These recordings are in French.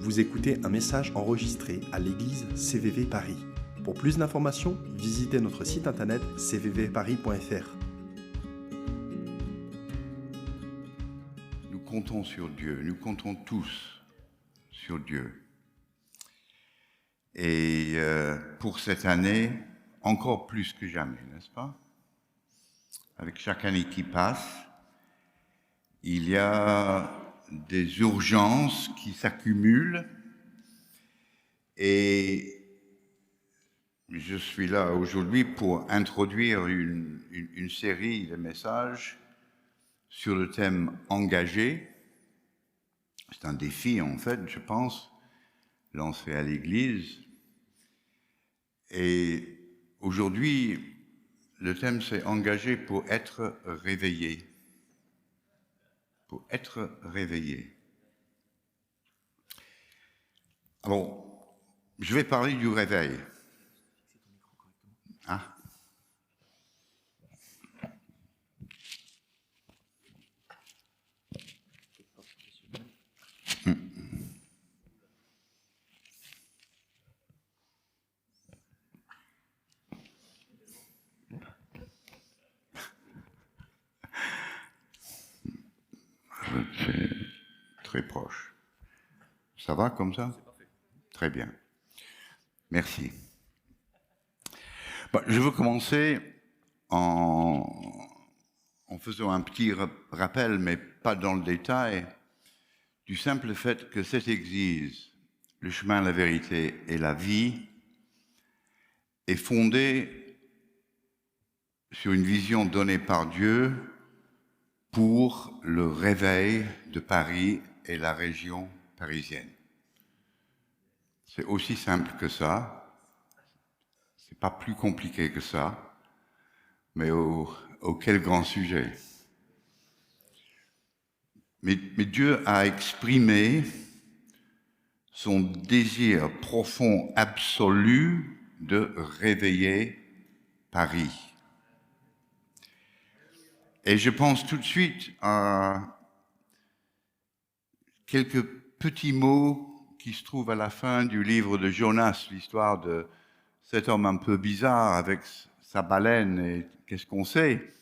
Vous écoutez un message enregistré à l'église CVV Paris. Pour plus d'informations, visitez notre site internet cvvparis.fr. Nous comptons sur Dieu, nous comptons tous sur Dieu. Et pour cette année, encore plus que jamais, n'est-ce pas? Avec chaque année qui passe, il y a des urgences qui s'accumulent et je suis là aujourd'hui pour introduire une série de messages sur le thème engagé. C'est un défi en fait, je pense, lancé à l'Église. Et aujourd'hui, le thème c'est engagé pour être réveillé. Pour être réveillé. Alors, je vais parler du réveil. Ah. C'est très proche. Ça va comme ça? Très bien. Merci. Bon, je veux commencer en faisant un petit rappel, mais pas dans le détail, du simple fait que cette Église, le chemin, la vérité et la vie, est fondée sur une vision donnée par Dieu pour le réveil de Paris et la région parisienne. C'est aussi simple que ça. C'est pas plus compliqué que ça. Mais quel grand sujet. Mais Dieu a exprimé son désir profond, absolu de réveiller Paris. Et je pense tout de suite à quelques petits mots qui se trouvent à la fin du livre de Jonas, l'histoire de cet homme un peu bizarre avec sa baleine et qu'est-ce qu'on sait.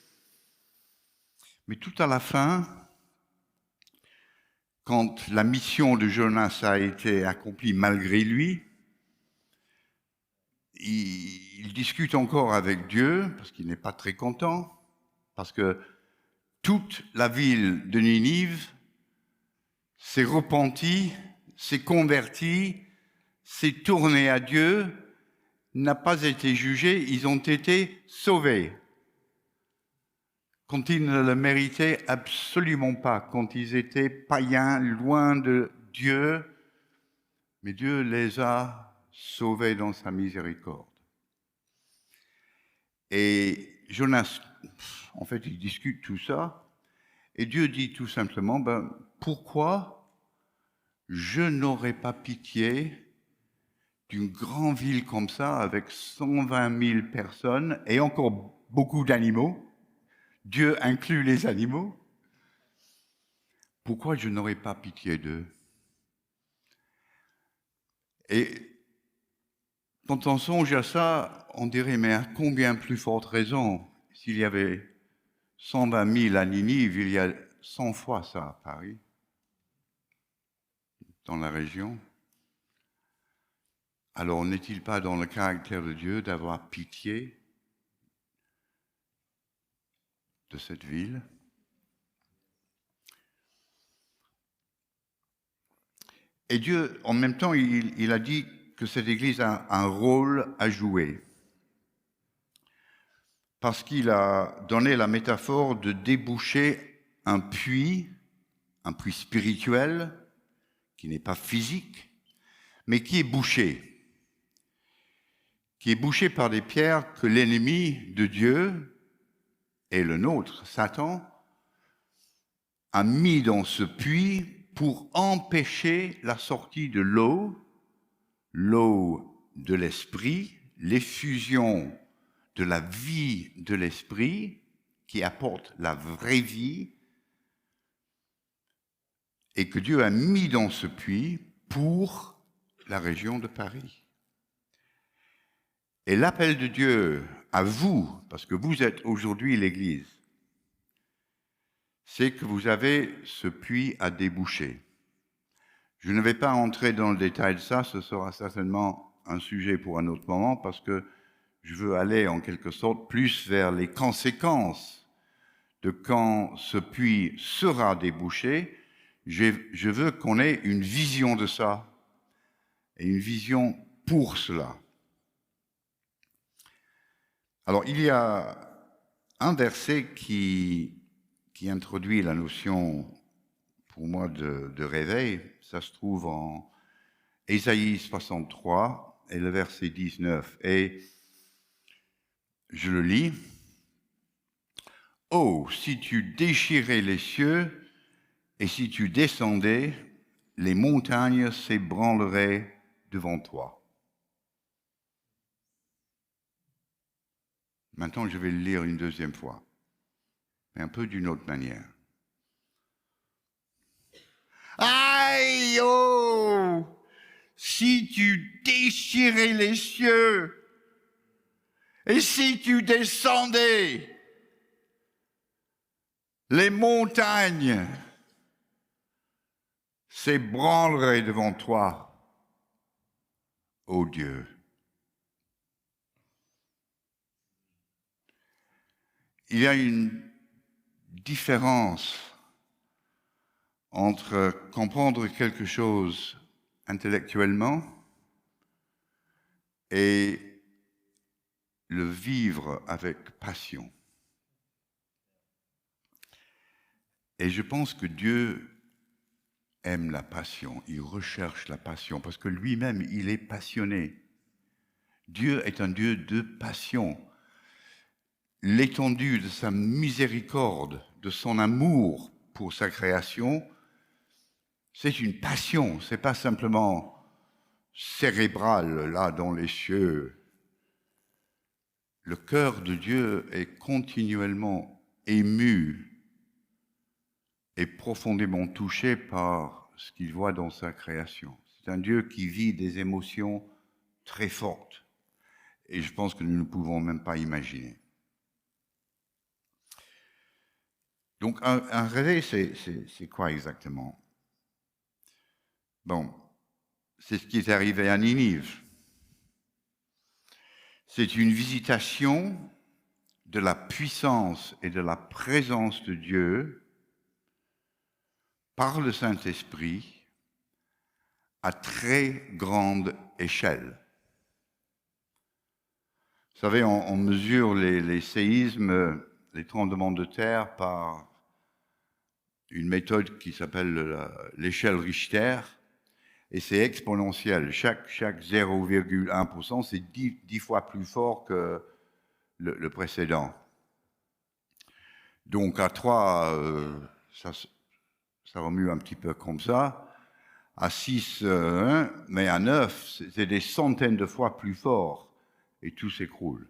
Mais tout à la fin, quand la mission de Jonas a été accomplie malgré lui, il discute encore avec Dieu parce qu'il n'est pas très content, parce que toute la ville de Ninive s'est repentie, s'est convertie, s'est tournée à Dieu, n'a pas été jugée, ils ont été sauvés. Quand ils ne le méritaient absolument pas, quand ils étaient païens, loin de Dieu, mais Dieu les a sauvés dans sa miséricorde. Et Jonas, en fait, il discute tout ça, et Dieu dit tout simplement, pourquoi je n'aurais pas pitié d'une grande ville comme ça, avec 120 000 personnes, et encore beaucoup d'animaux, Dieu inclut les animaux, pourquoi je n'aurais pas pitié d'eux? Et quand on songe à ça, on dirait, mais à combien plus forte raison, s'il y avait 120 000 à Ninive, il y a 100 fois ça à Paris, dans la région. Alors n'est-il pas dans le caractère de Dieu d'avoir pitié de cette ville? Et Dieu, en même temps, il a dit que cette Église a un rôle à jouer. Parce qu'il a donné la métaphore de déboucher un puits spirituel, qui n'est pas physique, mais qui est bouché par des pierres que l'ennemi de Dieu et le nôtre, Satan, a mis dans ce puits pour empêcher la sortie de l'eau de l'esprit, l'effusion de la vie de l'esprit qui apporte la vraie vie et que Dieu a mis dans ce puits pour la région de Paris. Et l'appel de Dieu à vous, parce que vous êtes aujourd'hui l'Église, c'est que vous avez ce puits à déboucher. Je ne vais pas entrer dans le détail de ça, ce sera certainement un sujet pour un autre moment, parce que je veux aller en quelque sorte plus vers les conséquences de quand ce puits sera débouché. Je veux qu'on ait une vision de ça, et une vision pour cela. Alors, il y a un verset qui introduit la notion, pour moi, de réveil. Ça se trouve en Ésaïe 63 et le verset 19. Et je le lis. « Oh, si tu déchirais les cieux et si tu descendais, les montagnes s'ébranleraient devant toi. » Maintenant, je vais le lire une deuxième fois, mais un peu d'une autre manière. Aïe, oh, si tu déchirais les cieux et si tu descendais, les montagnes s'ébranleraient devant toi, ô Dieu. Il y a une différence entre comprendre quelque chose intellectuellement et le vivre avec passion. Et je pense que Dieu aime la passion, il recherche la passion, parce que lui-même, il est passionné. Dieu est un Dieu de passion. L'étendue de sa miséricorde, de son amour pour sa création, c'est une passion, c'est pas simplement cérébral, là, dans les cieux. Le cœur de Dieu est continuellement ému et profondément touché par ce qu'il voit dans sa création. C'est un Dieu qui vit des émotions très fortes, et je pense que nous ne pouvons même pas imaginer. Donc, un réveil, c'est quoi exactement? Bon, c'est ce qui est arrivé à Ninive. C'est une visitation de la puissance et de la présence de Dieu par le Saint-Esprit à très grande échelle. Vous savez, on mesure les séismes, les tremblements de terre par une méthode qui s'appelle l'échelle Richter, et c'est exponentiel. Chaque 0,1%, c'est 10 fois plus fort que le précédent. Donc à 3, ça remue un petit peu comme ça. À 6, mais à 9, c'est des centaines de fois plus fort, et tout s'écroule.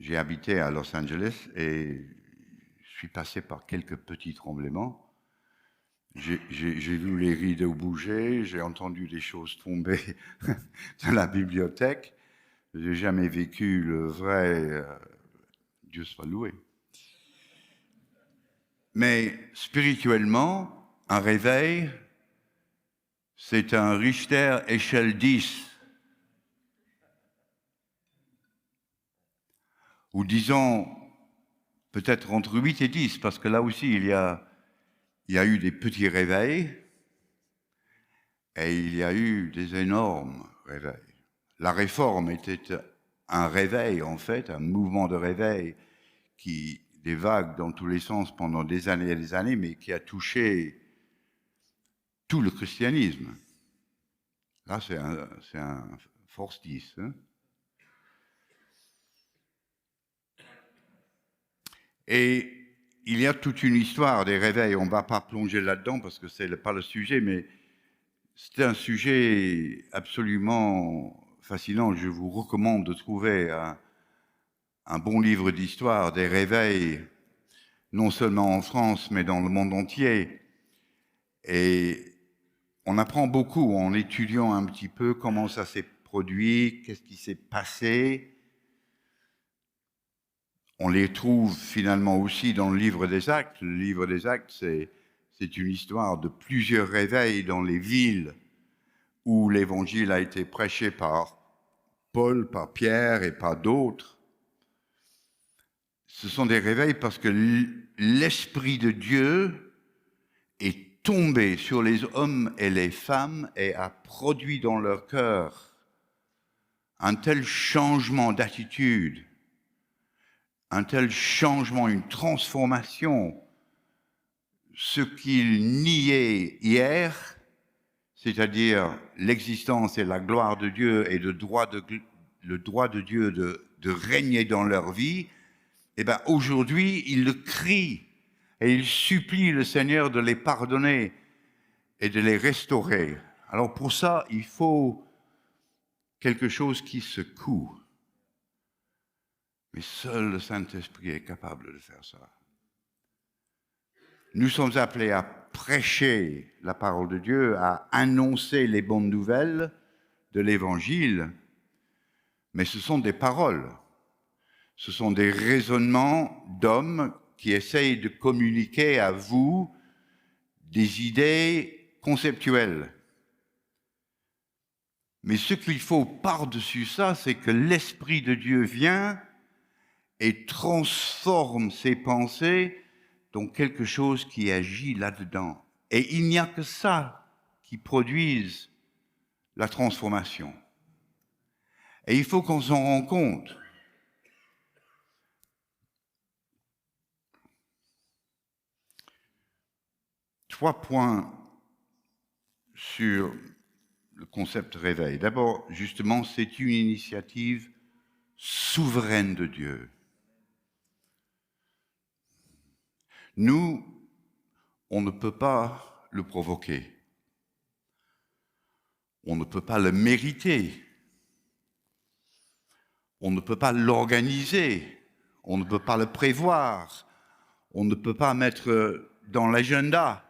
J'ai habité à Los Angeles et je suis passé par quelques petits tremblements. J'ai vu les rideaux bouger, j'ai entendu des choses tomber dans la bibliothèque. Je n'ai jamais vécu le vrai Dieu soit loué. Mais spirituellement, un réveil, c'est un Richter échelle 10. Ou disons, peut-être entre 8 et 10, parce que là aussi, il y a eu des petits réveils et il y a eu des énormes réveils. La réforme était un réveil, en fait, un mouvement de réveil qui des vagues dans tous les sens pendant des années et des années, mais qui a touché tout le christianisme. Là, c'est un force 10. Hein. Et il y a toute une histoire des réveils. On ne va pas plonger là-dedans parce que ce n'est pas le sujet, mais c'est un sujet absolument fascinant. Je vous recommande de trouver un bon livre d'histoire des réveils, non seulement en France, mais dans le monde entier. Et on apprend beaucoup en étudiant un petit peu comment ça s'est produit, qu'est-ce qui s'est passé. On les trouve finalement aussi dans le livre des Actes. Le livre des Actes, c'est une histoire de plusieurs réveils dans les villes où l'évangile a été prêché par Paul, par Pierre et par d'autres. Ce sont des réveils parce que l'Esprit de Dieu est tombé sur les hommes et les femmes et a produit dans leur cœur un tel changement d'attitude, un tel changement, une transformation. Ce qu'ils niaient hier, c'est-à-dire l'existence et la gloire de Dieu et le droit de Dieu de régner dans leur vie, eh bien aujourd'hui, ils le crient et ils supplient le Seigneur de les pardonner et de les restaurer. Alors pour ça, il faut quelque chose qui secoue. Mais seul le Saint-Esprit est capable de faire ça. Nous sommes appelés à prêcher la parole de Dieu, à annoncer les bonnes nouvelles de l'Évangile, mais ce sont des paroles, ce sont des raisonnements d'hommes qui essayent de communiquer à vous des idées conceptuelles. Mais ce qu'il faut par-dessus ça, c'est que l'Esprit de Dieu vient et transforme ses pensées dans quelque chose qui agit là-dedans. Et il n'y a que ça qui produise la transformation. Et il faut qu'on s'en rende compte. Trois points sur le concept réveil. D'abord, justement, c'est une initiative souveraine de Dieu. Nous, on ne peut pas le provoquer. On ne peut pas le mériter. On ne peut pas l'organiser. On ne peut pas le prévoir. On ne peut pas mettre dans l'agenda.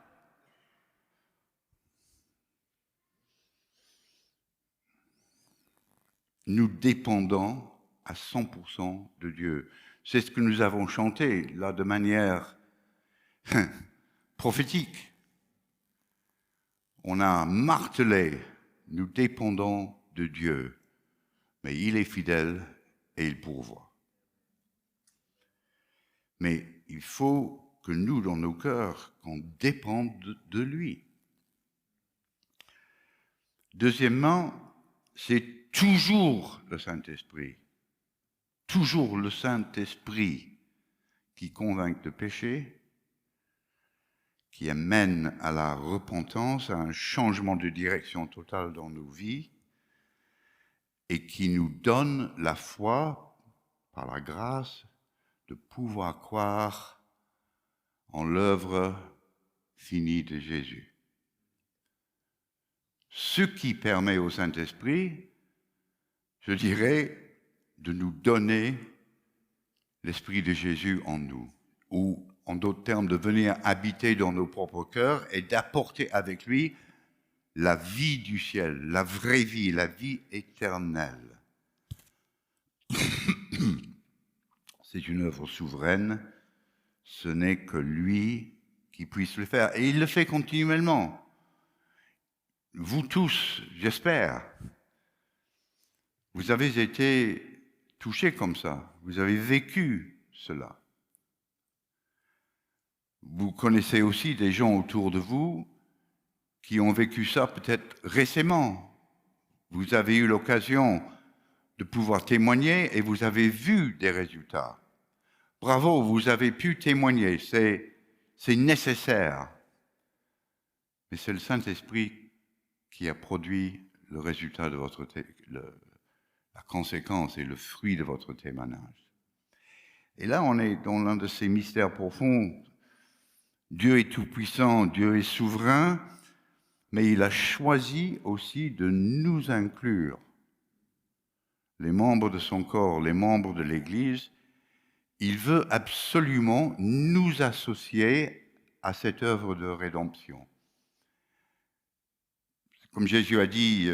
Nous dépendons à 100% de Dieu. C'est ce que nous avons chanté, là, de manière prophétique. On a martelé, nous dépendons de Dieu, mais il est fidèle et il pourvoit. Mais il faut que nous, dans nos cœurs, qu'on dépende de lui. Deuxièmement, c'est toujours le Saint-Esprit qui convainc de péché, qui amène à la repentance, à un changement de direction totale dans nos vies et qui nous donne la foi, par la grâce, de pouvoir croire en l'œuvre finie de Jésus. Ce qui permet au Saint-Esprit, je dirais, de nous donner l'Esprit de Jésus en nous, ou en d'autres termes, de venir habiter dans nos propres cœurs et d'apporter avec lui la vie du ciel, la vraie vie, la vie éternelle. C'est une œuvre souveraine, ce n'est que lui qui puisse le faire. Et il le fait continuellement. Vous tous, j'espère, vous avez été touchés comme ça, vous avez vécu cela. Vous connaissez aussi des gens autour de vous qui ont vécu ça peut-être récemment. Vous avez eu l'occasion de pouvoir témoigner et vous avez vu des résultats. Bravo, vous avez pu témoigner, c'est nécessaire. Mais c'est le Saint-Esprit qui a produit le résultat de votre la conséquence et le fruit de votre témoignage. Et là, on est dans l'un de ces mystères profonds. Dieu est tout-puissant, Dieu est souverain, mais il a choisi aussi de nous inclure, les membres de son corps, les membres de l'Église. Il veut absolument nous associer à cette œuvre de rédemption. comme Jésus a dit,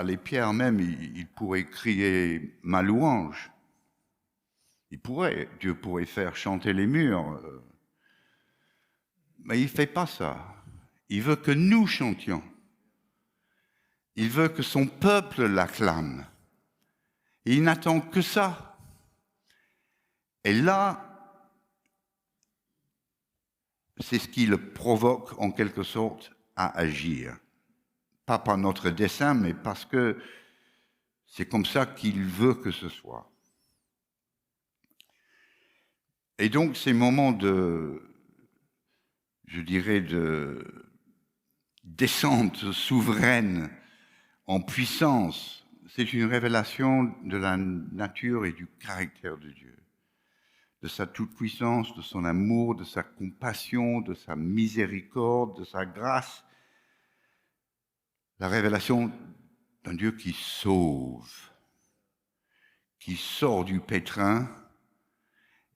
les pierres même, ils pourraient crier ma louange. Dieu pourrait faire chanter les murs. Mais il ne fait pas ça. Il veut que nous chantions. Il veut que son peuple l'acclame. Et il n'attend que ça. Et là, c'est ce qui le provoque en quelque sorte à agir. Pas par notre dessein, mais parce que c'est comme ça qu'il veut que ce soit. Et donc, ces moments de descente souveraine en puissance, c'est une révélation de la nature et du caractère de Dieu, de sa toute-puissance, de son amour, de sa compassion, de sa miséricorde, de sa grâce. La révélation d'un Dieu qui sauve, qui sort du pétrin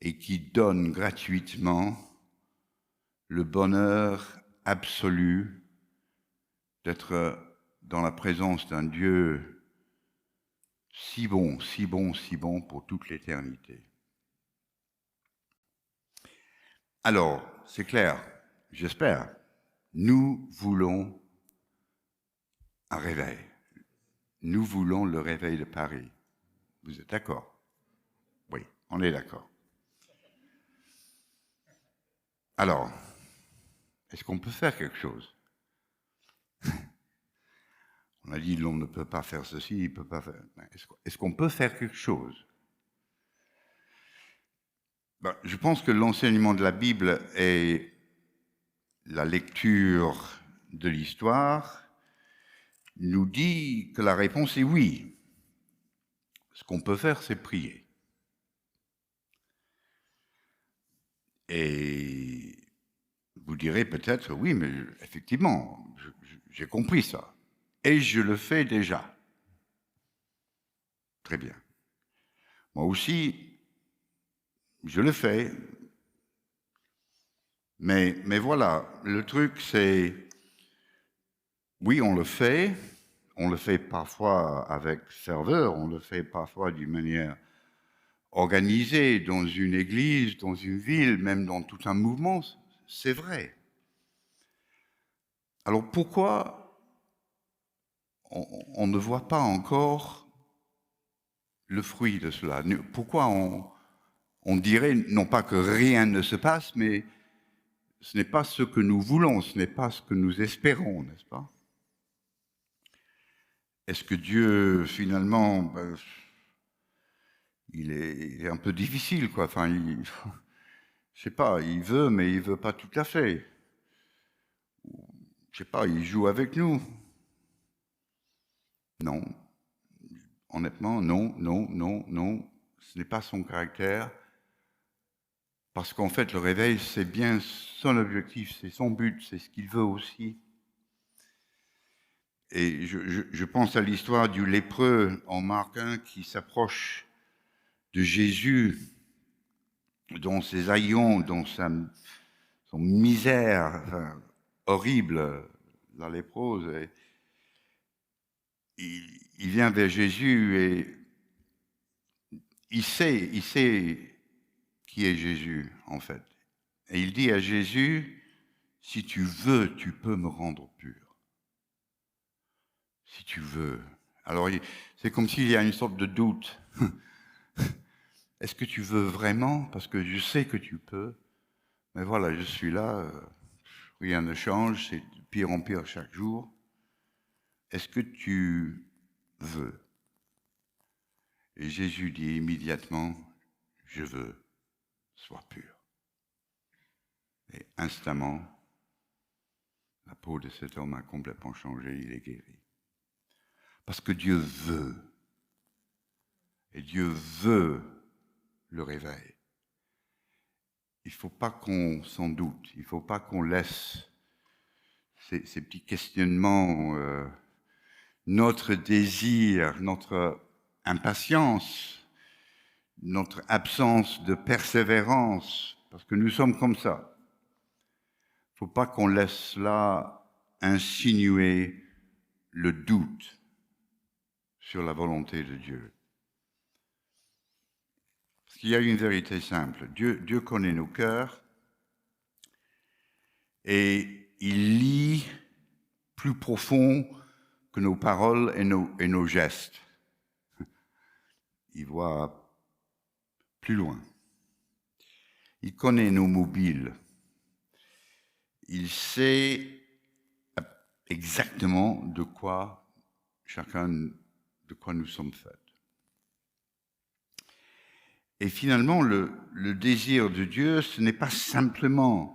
et qui donne gratuitement le bonheur absolu d'être dans la présence d'un Dieu si bon, si bon, si bon pour toute l'éternité. Alors, c'est clair, j'espère, nous voulons un réveil. Nous voulons le réveil de Paris. Vous êtes d'accord? Oui, on est d'accord. Alors, est-ce qu'on peut faire quelque chose? On a dit l'homme ne peut pas faire ceci, il ne peut pas faire... Est-ce qu'on peut faire quelque chose? Je pense que l'enseignement de la Bible et la lecture de l'histoire nous dit que la réponse est oui. Ce qu'on peut faire, c'est prier. Et vous direz peut-être, oui, mais effectivement, j'ai compris ça. Et je le fais déjà. Très bien. Moi aussi, je le fais. Mais voilà, le truc c'est, oui, on le fait parfois avec ferveur, on le fait parfois d'une manière organisée dans une église, dans une ville, même dans tout un mouvement, c'est vrai. Alors pourquoi on ne voit pas encore le fruit de cela? Pourquoi on dirait, non pas que rien ne se passe, mais ce n'est pas ce que nous voulons, ce n'est pas ce que nous espérons, n'est-ce pas? Est-ce que Dieu, finalement, il est un peu difficile, quoi. Enfin, je sais pas, il veut, mais il veut pas tout à fait. Je sais pas, il joue avec nous. Non. Honnêtement, non. Ce n'est pas son caractère. Parce qu'en fait, le réveil, c'est bien son objectif, c'est son but, c'est ce qu'il veut aussi. Et je pense à l'histoire du lépreux en Marc 1 qui s'approche de Jésus dans ses haillons, dans son misère horrible, la léprose. Et il vient vers Jésus et il sait qui est Jésus, en fait. Et il dit à Jésus, si tu veux, tu peux me rendre pur. Si tu veux. Alors, c'est comme s'il y a une sorte de doute. Est-ce que tu veux vraiment? Parce que je sais que tu peux. Mais voilà, je suis là. Rien ne change. C'est de pire en pire chaque jour. Est-ce que tu veux? Et Jésus dit immédiatement, je veux, sois pur. Et instamment, la peau de cet homme a complètement changé, il est guéri. Parce que Dieu veut. Et Dieu veut le réveil. Il ne faut pas qu'on s'en doute, il ne faut pas qu'on laisse ces petits questionnements, notre désir, notre impatience, notre absence de persévérance, parce que nous sommes comme ça. Il ne faut pas qu'on laisse cela insinuer le doute sur la volonté de Dieu. Parce qu'il y a une vérité simple. Dieu connaît nos cœurs et il lit plus profond que nos paroles et nos gestes. Il voit plus loin. Il connaît nos mobiles. Il sait exactement de quoi nous sommes faits. Et finalement, le désir de Dieu, ce n'est pas simplement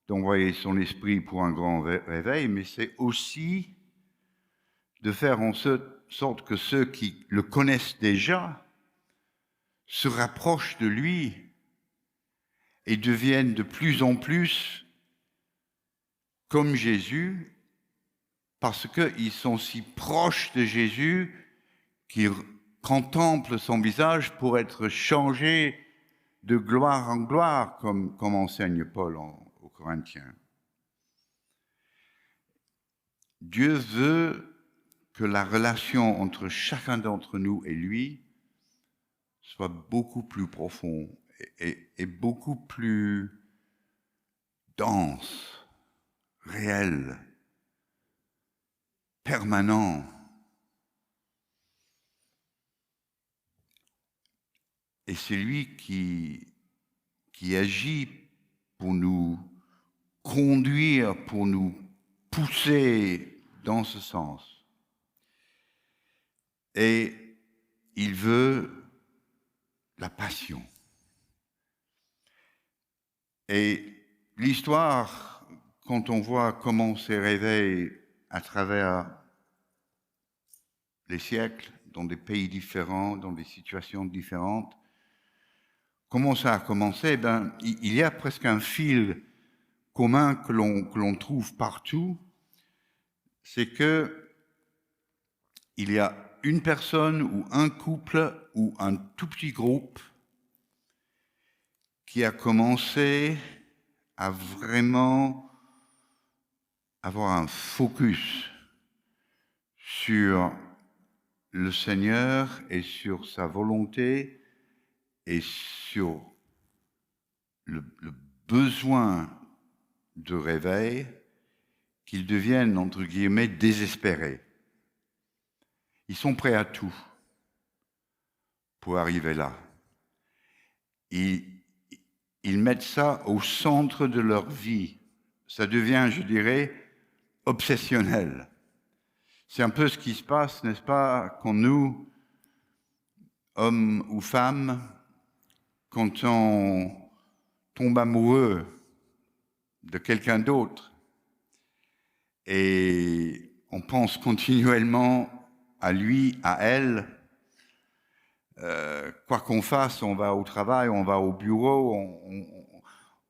d'envoyer son esprit pour un grand réveil, mais c'est aussi de faire en sorte que ceux qui le connaissent déjà se rapprochent de lui et deviennent de plus en plus comme Jésus, parce qu'ils sont si proches de Jésus qu'ils contemplent son visage pour être changés de gloire en gloire, comme enseigne Paul aux Corinthiens. Dieu veut que la relation entre chacun d'entre nous et lui soit beaucoup plus profonde et beaucoup plus dense, réelle, permanente. Et c'est lui qui agit pour nous conduire, pour nous pousser dans ce sens. Et il veut la passion. Et l'histoire, quand on voit comment s'est réveillé à travers les siècles, dans des pays différents, dans des situations différentes, comment ça a commencé? Il y a presque un fil commun que l'on trouve partout, c'est que il y a une personne ou un couple ou un tout petit groupe qui a commencé à vraiment avoir un focus sur le Seigneur et sur sa volonté et sur le besoin de réveil, qu'ils deviennent, entre guillemets, désespérés. Ils sont prêts à tout pour arriver là. Ils mettent ça au centre de leur vie. Ça devient, je dirais, obsessionnel. C'est un peu ce qui se passe, n'est-ce pas, quand nous, hommes ou femmes, quand on tombe amoureux de quelqu'un d'autre et on pense continuellement à lui, à elle, quoi qu'on fasse, on va au travail, on va au bureau,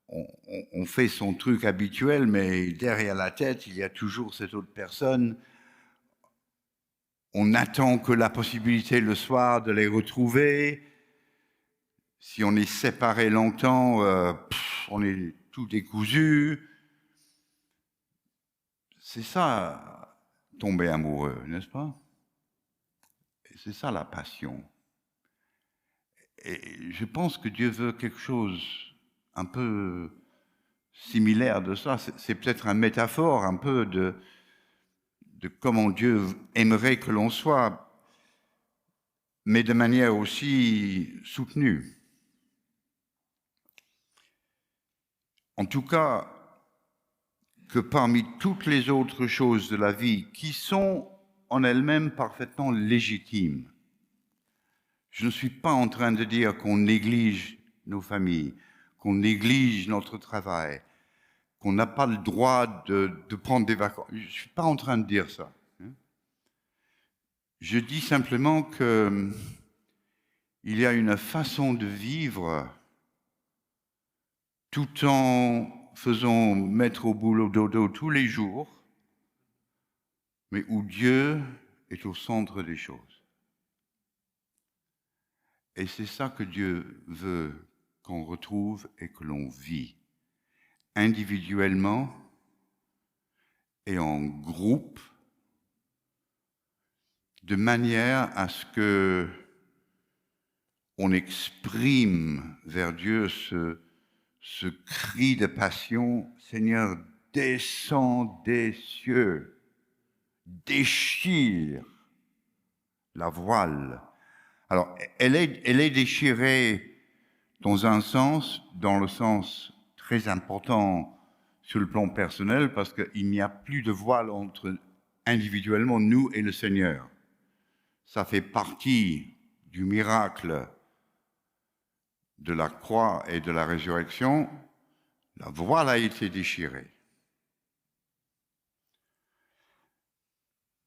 on fait son truc habituel, mais derrière la tête, il y a toujours cette autre personne. On attend que la possibilité le soir de les retrouver. Si on est séparés longtemps, on est tout décousu. C'est ça, tomber amoureux, n'est-ce pas? Et c'est ça la passion. Et je pense que Dieu veut quelque chose un peu similaire de ça. C'est peut-être une métaphore un peu de comment Dieu aimerait que l'on soit, mais de manière aussi soutenue. En tout cas, que parmi toutes les autres choses de la vie qui sont en elles-mêmes parfaitement légitimes, je ne suis pas en train de dire qu'on néglige nos familles, qu'on néglige notre travail, qu'on n'a pas le droit de prendre des vacances. Je ne suis pas en train de dire ça. Je dis simplement qu'il y a une façon de vivre tout en faisant mettre au boulot dodo tous les jours, mais où Dieu est au centre des choses. Et c'est ça que Dieu veut qu'on retrouve et que l'on vit, individuellement et en groupe, de manière à ce que on exprime vers Dieu ce cri de passion, Seigneur, descends des cieux, déchire la voile. Alors, elle est déchirée dans un sens, dans le sens très important sur le plan personnel, parce qu'il n'y a plus de voile entre individuellement nous et le Seigneur. Ça fait partie du miracle de la croix et de la résurrection. La voile a été déchirée.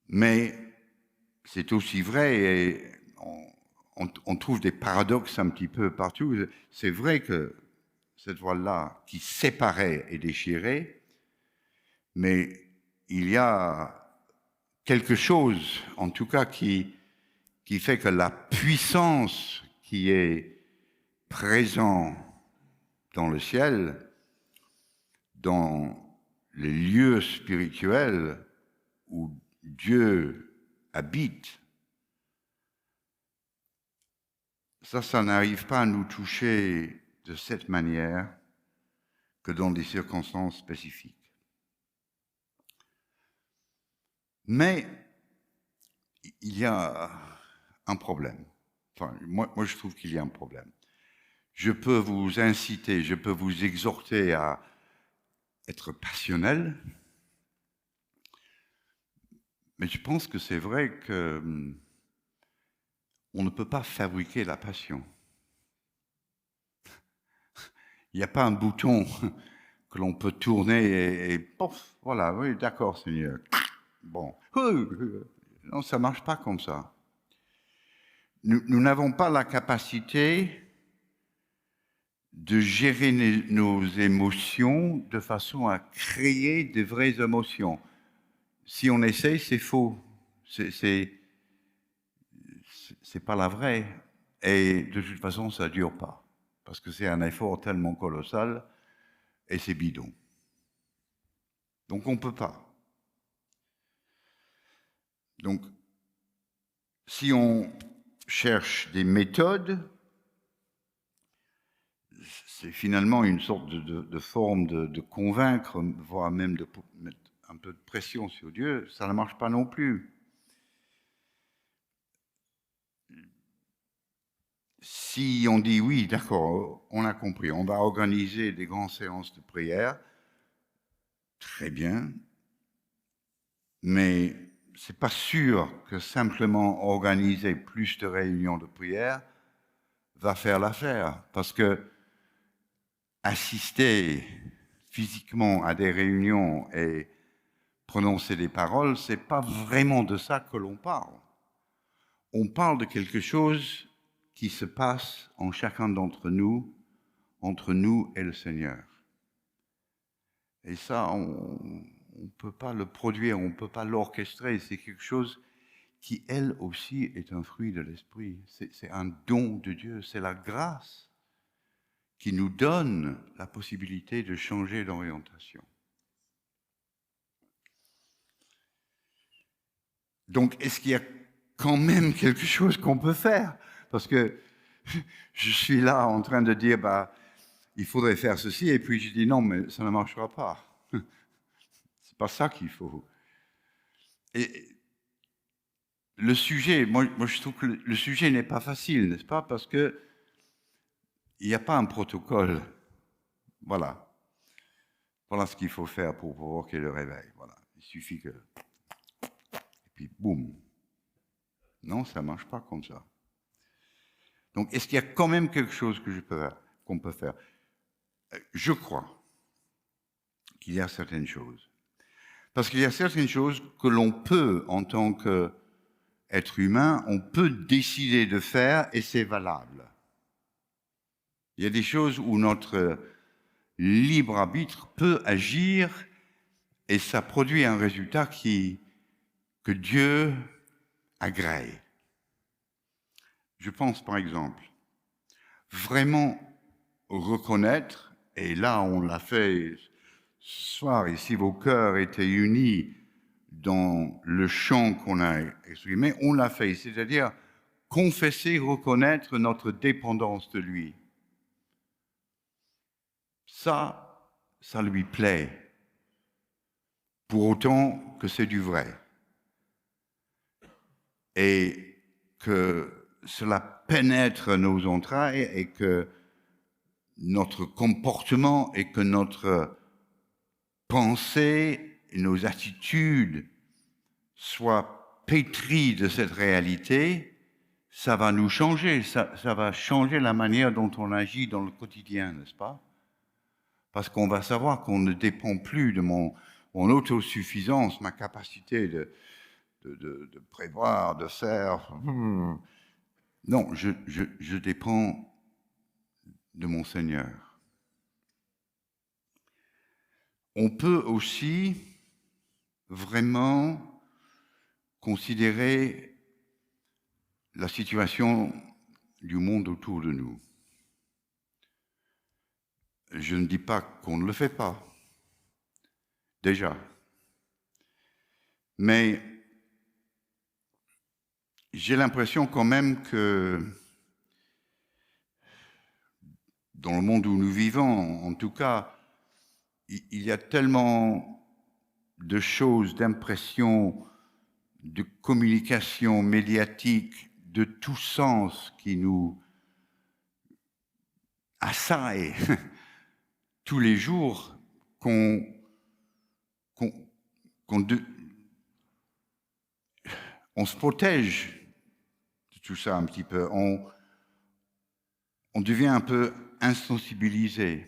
Mais c'est aussi vrai, et on trouve des paradoxes un petit peu partout. C'est vrai que cette voile-là, qui séparait, est déchirée, mais il y a quelque chose, en tout cas, qui fait que la puissance qui est présente dans le ciel, dans les lieux spirituels où Dieu habite, ça n'arrive pas à nous toucher de cette manière que dans des circonstances spécifiques. Mais il y a un problème. Enfin, moi, je trouve qu'il y a un problème. Je peux vous inciter, je peux vous exhorter à être passionnel, mais je pense que c'est vrai que on ne peut pas fabriquer la passion. Il n'y a pas un bouton que l'on peut tourner et pof, voilà, oui, d'accord, Seigneur. Bon, non, ça ne marche pas comme ça. Nous n'avons pas la capacité de gérer nos émotions de façon à créer de vraies émotions. Si on essaie, c'est faux. C'est pas la vraie. Et de toute façon, ça ne dure pas. Parce que c'est un effort tellement colossal et c'est bidon. Donc on ne peut pas. Donc, si on cherche des méthodes, c'est finalement une sorte de forme de convaincre, voire même de mettre un peu de pression sur Dieu. Ça ne marche pas non plus. Si on dit oui, d'accord, on a compris, on va organiser des grandes séances de prière, très bien, mais c'est pas sûr que simplement organiser plus de réunions de prière va faire l'affaire, parce que assister physiquement à des réunions et prononcer des paroles, c'est pas vraiment de ça que l'on parle. On parle de quelque chose qui se passe en chacun d'entre nous, entre nous et le Seigneur. Et ça, on ne peut pas le produire, on ne peut pas l'orchestrer. C'est quelque chose qui, elle aussi, est un fruit de l'Esprit. C'est un don de Dieu, c'est la grâce qui nous donne la possibilité de changer d'orientation. Donc, est-ce qu'il y a quand même quelque chose qu'on peut faire? Parce que je suis là en train de dire, il faudrait faire ceci, et puis je dis non, mais ça ne marchera pas. C'est pas ça qu'il faut. Et le sujet, moi je trouve que le sujet n'est pas facile, n'est-ce pas? Parce que il n'y a pas un protocole. Voilà. Voilà ce qu'il faut faire pour provoquer le réveil. Voilà. Il suffit que... Et puis, boum. Non, ça ne marche pas comme ça. Donc, est-ce qu'il y a quand même quelque chose qu'on peut faire? Je crois qu'il y a certaines choses. Parce qu'il y a certaines choses que l'on peut, en tant qu'être humain, on peut décider de faire et c'est valable. Il y a des choses où notre libre arbitre peut agir et ça produit un résultat que Dieu agrée. Je pense par exemple, vraiment reconnaître, et là on l'a fait ce soir, et si vos cœurs étaient unis dans le chant qu'on a exprimé, on l'a fait, c'est-à-dire confesser, reconnaître notre dépendance de lui. Ça lui plaît, pour autant que c'est du vrai. Et que cela pénètre nos entrailles et que notre comportement et que notre pensée et nos attitudes soient pétries de cette réalité, ça va nous changer, ça va changer la manière dont on agit dans le quotidien, n'est-ce pas? Parce qu'on va savoir qu'on ne dépend plus de mon autosuffisance, ma capacité de prévoir, de faire. Non, je dépends de mon Seigneur. On peut aussi vraiment considérer la situation du monde autour de nous. Je ne dis pas qu'on ne le fait pas, déjà. Mais j'ai l'impression quand même que dans le monde où nous vivons, en tout cas, il y a tellement de choses, d'impressions, de communication médiatique, de tout sens qui nous assaillent tous les jours on se protège de tout ça un petit peu. On devient un peu insensibilisé.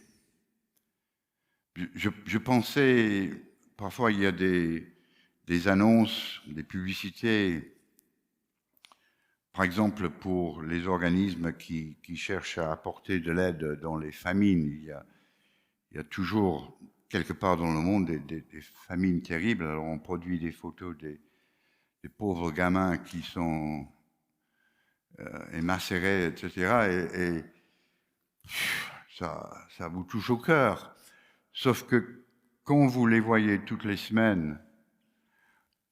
Je pensais, parfois il y a des annonces, des publicités, par exemple pour les organismes qui cherchent à apporter de l'aide dans les famines. Il y a toujours, quelque part dans le monde, des famines terribles. Alors on produit des photos des pauvres gamins qui sont émacérés, etc. Et ça vous touche au cœur. Sauf que quand vous les voyez toutes les semaines,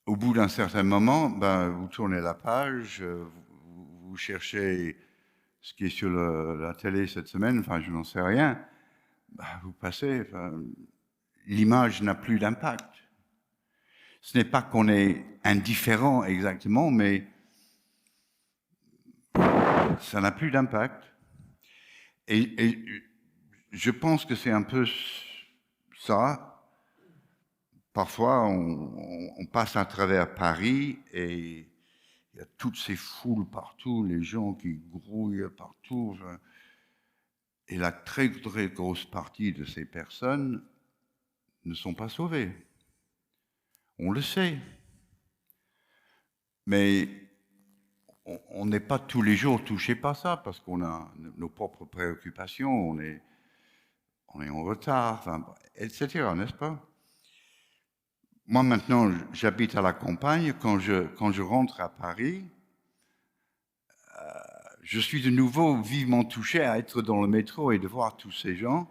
au bout d'un certain moment, vous tournez la page, vous cherchez ce qui est sur la télé cette semaine, enfin je n'en sais rien, vous passez, l'image n'a plus d'impact. Ce n'est pas qu'on est indifférent exactement, mais ça n'a plus d'impact. Et je pense que c'est un peu ça. Parfois, on passe à travers Paris et il y a toutes ces foules partout, les gens qui grouillent partout. Et la très, très grosse partie de ces personnes ne sont pas sauvées. On le sait. Mais on n'est pas tous les jours touché par ça parce qu'on a nos propres préoccupations, on est en retard, etc., n'est-ce pas? Moi, maintenant, j'habite à la campagne. Quand je rentre à Paris, je suis de nouveau vivement touché à être dans le métro et de voir tous ces gens.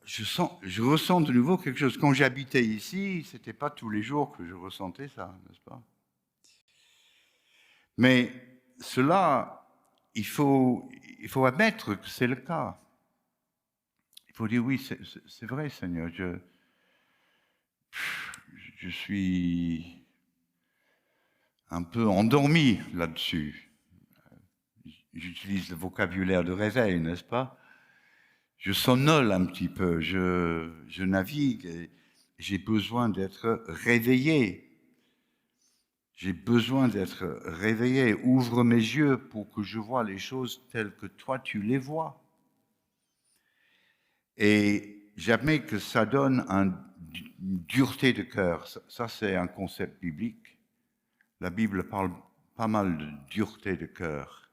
Je ressens de nouveau quelque chose. Quand j'habitais ici, ce n'était pas tous les jours que je ressentais ça, n'est-ce pas? Mais cela, il faut admettre que c'est le cas. Il faut dire oui, c'est vrai, Seigneur. Je suis un peu endormi là-dessus. J'utilise le vocabulaire de réveil, n'est-ce pas? Je somnole un petit peu, je navigue et j'ai besoin d'être réveillé. J'ai besoin d'être réveillé. Ouvre mes yeux pour que je vois les choses telles que toi tu les vois. Et j'admets que ça donne une dureté de cœur. Ça, c'est un concept biblique. La Bible parle pas mal de dureté de cœur.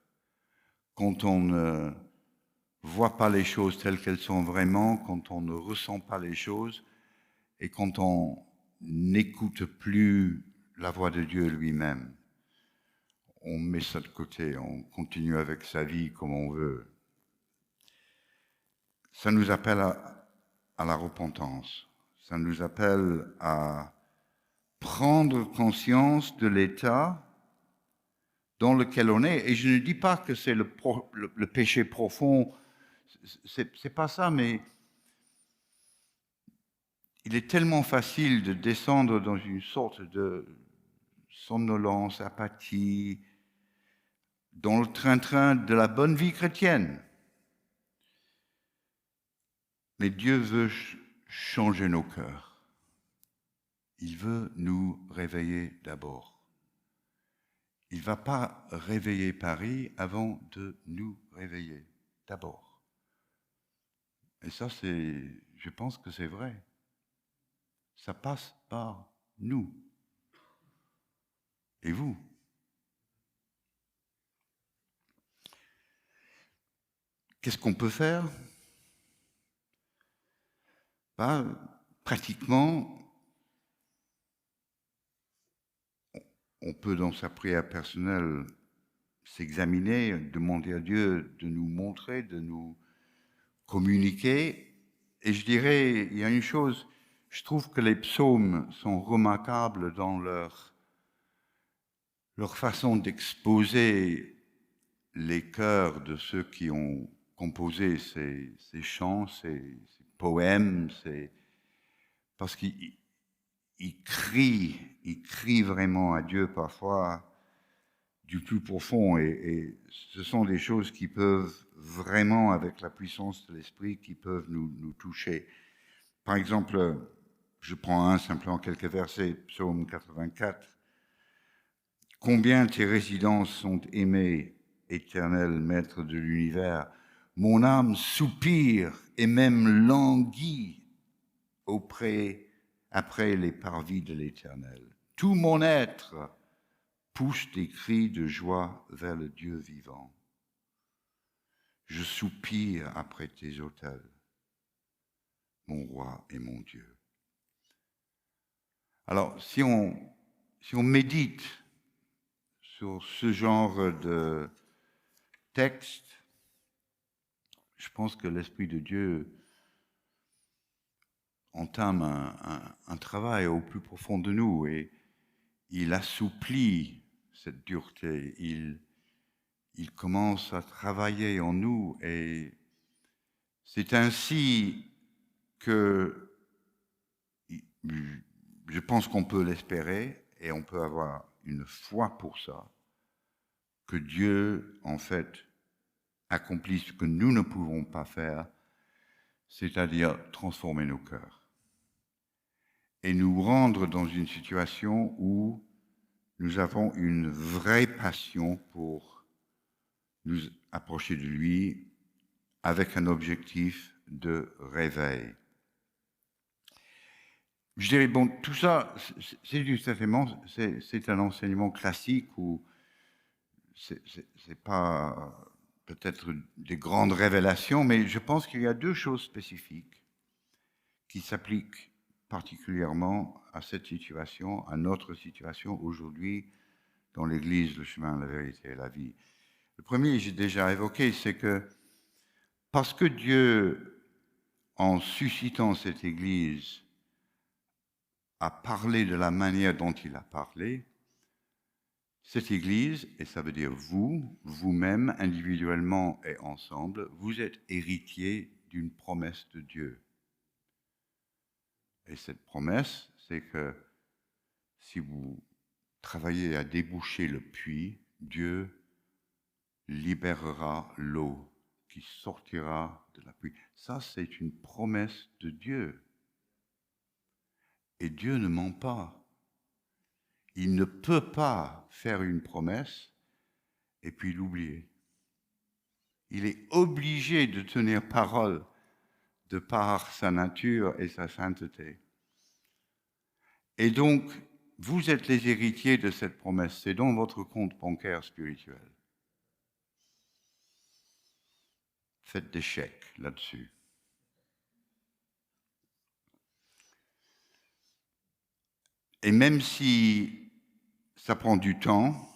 Quand on ne voit pas les choses telles qu'elles sont vraiment, quand on ne ressent pas les choses et quand on n'écoute plus la voix de Dieu lui-même. On met ça de côté, on continue avec sa vie comme on veut. Ça nous appelle à la repentance. ça nous appelle à prendre conscience de l'état dans lequel on est. Et je ne dis pas que c'est le péché profond, c'est pas ça, mais il est tellement facile de descendre dans une sorte de somnolence, apathie, dans le train-train de la bonne vie chrétienne. Mais Dieu veut changer nos cœurs. Il veut nous réveiller d'abord. Il ne va pas réveiller Paris avant de nous réveiller d'abord. Et ça, je pense que c'est vrai. Ça passe par nous. Et vous? Qu'est-ce qu'on peut faire? Pratiquement, on peut dans sa prière personnelle s'examiner, demander à Dieu de nous montrer, de nous communiquer. Et je dirais, il y a une chose, je trouve que les psaumes sont remarquables dans leur façon d'exposer les cœurs de ceux qui ont composé ces chants, ces poèmes, parce qu'ils crient vraiment à Dieu parfois du plus profond, et ce sont des choses qui peuvent vraiment, avec la puissance de l'esprit, qui peuvent nous toucher. Par exemple, je prends simplement quelques versets, psaume 84. « Combien tes résidences sont aimées, éternel maître de l'univers, mon âme soupire et même languit après les parvis de l'Éternel. Tout mon être pousse des cris de joie vers le Dieu vivant. Je soupire après tes autels, mon roi et mon Dieu. » Alors, si on médite sur ce genre de texte, je pense que l'Esprit de Dieu entame un travail au plus profond de nous et il assouplit cette dureté, il commence à travailler en nous et c'est ainsi que je pense qu'on peut l'espérer et on peut avoir une foi pour ça, que Dieu, en fait, accomplit ce que nous ne pouvons pas faire, c'est-à-dire transformer nos cœurs et nous rendre dans une situation où nous avons une vraie passion pour nous approcher de lui avec un objectif de réveil. Je dirais, bon, tout ça, c'est un enseignement classique où c'est pas peut-être des grandes révélations, mais je pense qu'il y a deux choses spécifiques qui s'appliquent particulièrement à cette situation, à notre situation aujourd'hui dans l'Église, le chemin, la vérité et la vie. Le premier, j'ai déjà évoqué, c'est que parce que Dieu, en suscitant cette Église, a parlé de la manière dont il a parlé, cette Église, et ça veut dire vous-même, individuellement et ensemble, vous êtes héritiers d'une promesse de Dieu. Et cette promesse, c'est que si vous travaillez à déboucher le puits, Dieu libérera l'eau qui sortira de la puits. Ça, c'est une promesse de Dieu. Et Dieu ne ment pas. Il ne peut pas faire une promesse et puis l'oublier. Il est obligé de tenir parole de par sa nature et sa sainteté. Et donc, vous êtes les héritiers de cette promesse. C'est dans votre compte bancaire spirituel. Faites des chèques là-dessus. Et même si ça prend du temps,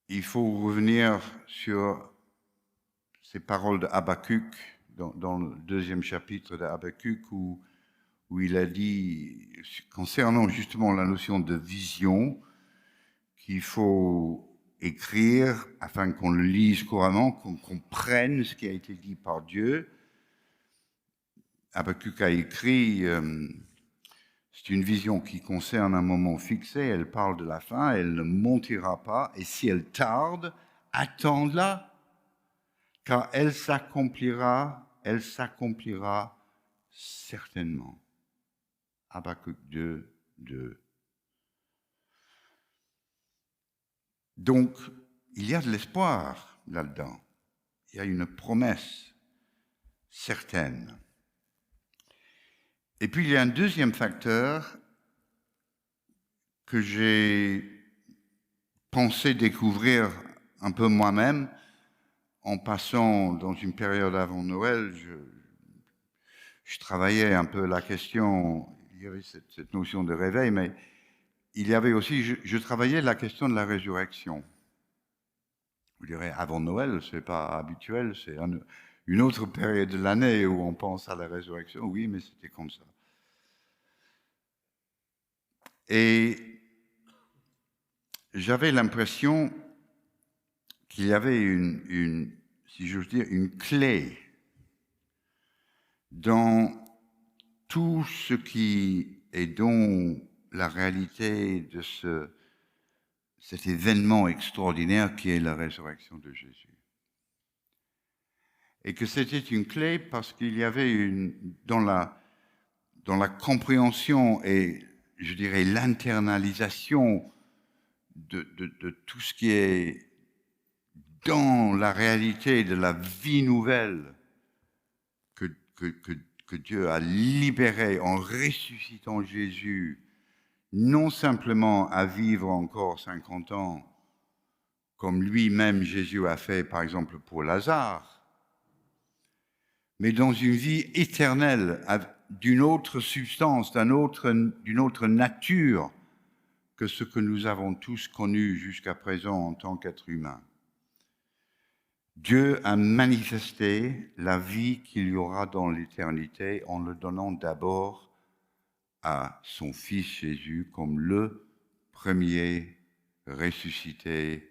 il faut revenir sur ces paroles de Habakkuk dans le 2e chapitre d'Habakkuk où il a dit, concernant justement la notion de vision, qu'il faut écrire afin qu'on le lise couramment, qu'on comprenne ce qui a été dit par Dieu. Habakkuk a écrit, c'est une vision qui concerne un moment fixé, elle parle de la fin, elle ne mentira pas, et si elle tarde, attends-la, car elle s'accomplira certainement. Habakkuk 2, 2. Donc, il y a de l'espoir là-dedans. Il y a une promesse certaine. Et puis, il y a un deuxième facteur que j'ai pensé découvrir un peu moi-même en passant dans une période avant Noël. Je travaillais un peu la question, il y avait cette notion de réveil, mais il y avait aussi, je travaillais la question de la résurrection. Vous direz, avant Noël, c'est pas habituel, c'est une autre période de l'année où on pense à la résurrection. Oui, mais c'était comme ça. Et j'avais l'impression qu'il y avait si j'ose dire, une clé dans tout ce qui est dont la réalité de cet événement extraordinaire qui est la résurrection de Jésus. Et que c'était une clé parce qu'il y avait dans la compréhension et, je dirais, l'internalisation de tout ce qui est dans la réalité de la vie nouvelle que Dieu a libérée en ressuscitant Jésus, non simplement à vivre encore 50 ans, comme lui-même Jésus a fait par exemple pour Lazare, mais dans une vie éternelle, d'une autre substance, d'une autre nature que ce que nous avons tous connu jusqu'à présent en tant qu'être humain. Dieu a manifesté la vie qu'il y aura dans l'éternité en le donnant d'abord à son Fils Jésus comme le premier ressuscité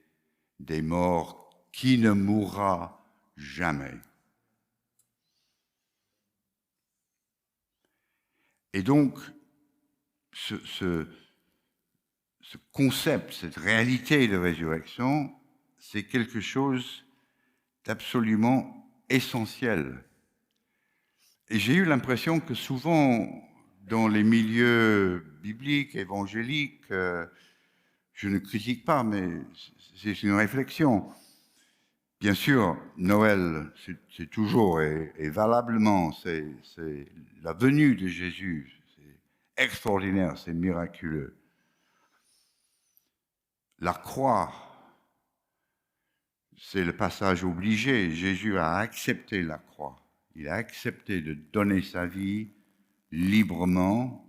des morts qui ne mourra jamais. Et donc, ce concept, cette réalité de résurrection, c'est quelque chose d'absolument essentiel. Et j'ai eu l'impression que souvent, dans les milieux bibliques, évangéliques, je ne critique pas, mais c'est une réflexion. Bien sûr, Noël, c'est toujours et valablement, c'est la venue de Jésus. C'est extraordinaire, c'est miraculeux. La croix, c'est le passage obligé. Jésus a accepté la croix. Il a accepté de donner sa vie librement.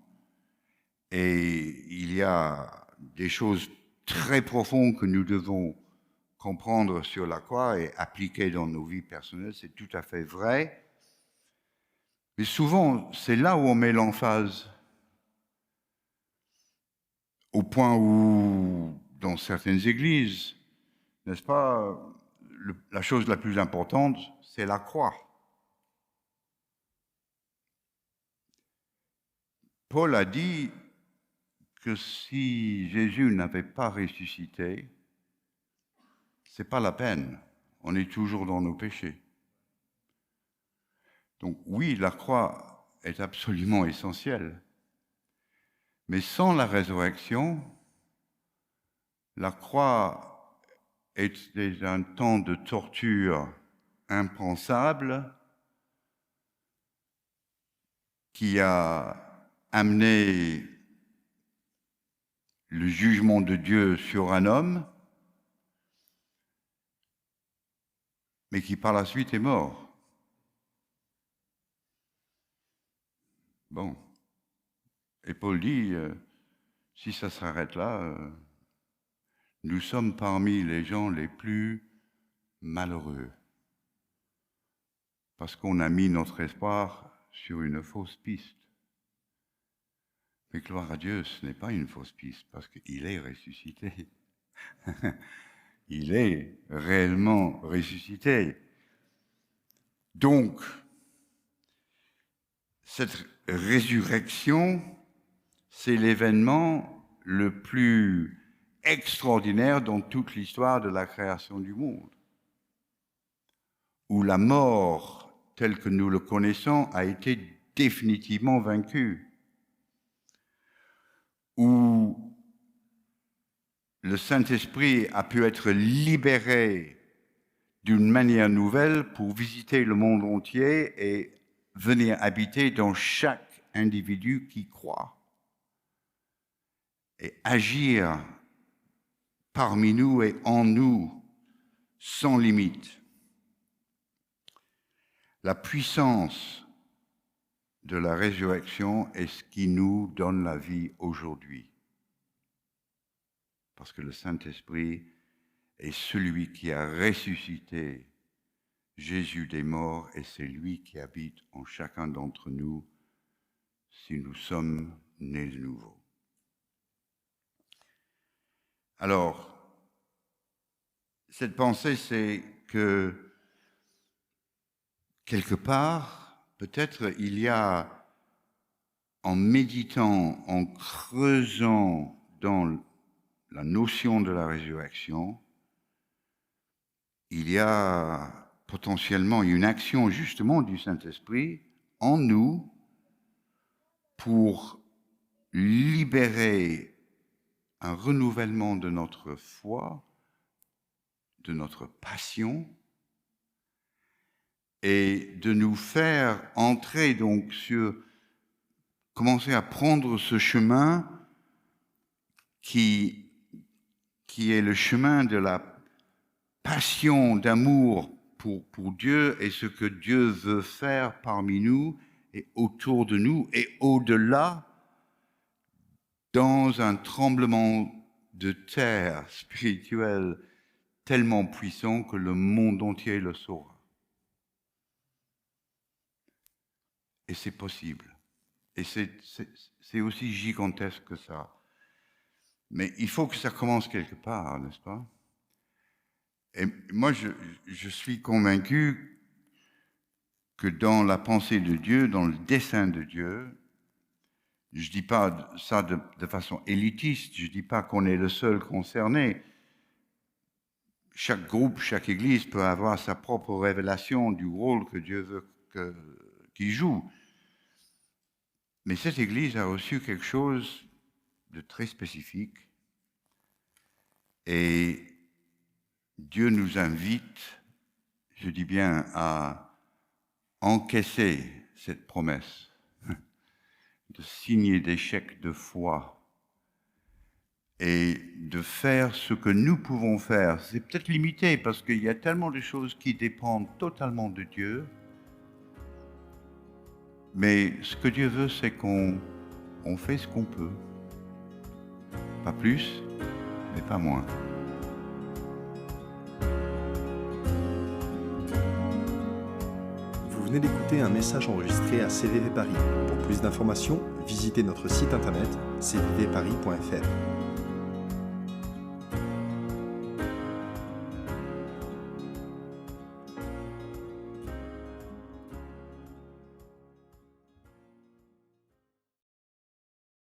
Et il y a des choses très profondes que nous devons comprendre sur la croix et appliquer dans nos vies personnelles. C'est tout à fait vrai. Mais souvent, c'est là où on met l'emphase. Au point où, dans certaines églises, n'est-ce pas, la chose la plus importante, c'est la croix. Paul a dit que si Jésus n'avait pas ressuscité, c'est pas la peine. On est toujours dans nos péchés. Donc oui, la croix est absolument essentielle. Mais sans la résurrection, la croix est un temps de torture impensable qui a amené le jugement de Dieu sur un homme, mais qui par la suite est mort. Bon. Et Paul dit, si ça s'arrête là, nous sommes parmi les gens les plus malheureux. parce qu'on a mis notre espoir sur une fausse piste. Mais gloire à Dieu, ce n'est pas une fausse piste, parce qu'il est ressuscité. Il est réellement ressuscité. Donc, cette résurrection, c'est l'événement le plus extraordinaire dans toute l'histoire de la création du monde, où la mort, telle que nous le connaissons, a été définitivement vaincue, où le Saint-Esprit a pu être libéré d'une manière nouvelle pour visiter le monde entier et venir habiter dans chaque individu qui croit et agir parmi nous et en nous sans limite. La puissance de la résurrection est ce qui nous donne la vie aujourd'hui. Parce que le Saint-Esprit est celui qui a ressuscité Jésus des morts et c'est lui qui habite en chacun d'entre nous si nous sommes nés de nouveau. Alors, cette pensée, c'est que quelque part, peut-être il y a, en méditant, en creusant dans la notion de la résurrection, il y a potentiellement une action justement du Saint-Esprit en nous pour libérer un renouvellement de notre foi, de notre passion, et de nous faire entrer donc commencer à prendre ce chemin qui est le chemin de la passion d'amour pour Dieu et ce que Dieu veut faire parmi nous et autour de nous et au-delà, dans un tremblement de terre spirituel tellement puissant que le monde entier le saura. Et c'est possible. Et c'est aussi gigantesque que ça. Mais il faut que ça commence quelque part, n'est-ce pas? Et moi, je suis convaincu que dans la pensée de Dieu, dans le dessein de Dieu, je ne dis pas ça de façon élitiste, je ne dis pas qu'on est le seul concerné. Chaque groupe, chaque église peut avoir sa propre révélation du rôle que Dieu veut qu'il joue. Mais cette église a reçu quelque chose de très spécifique et Dieu nous invite, je dis bien, à encaisser cette promesse, de signer des chèques de foi et de faire ce que nous pouvons faire. C'est peut-être limité parce qu'il y a tellement de choses qui dépendent totalement de Dieu, mais ce que Dieu veut, c'est qu'on fait ce qu'on peut. Pas plus, mais pas moins. Vous venez d'écouter un message enregistré à CVV Paris. Pour plus d'informations, visitez notre site internet cvvparis.fr.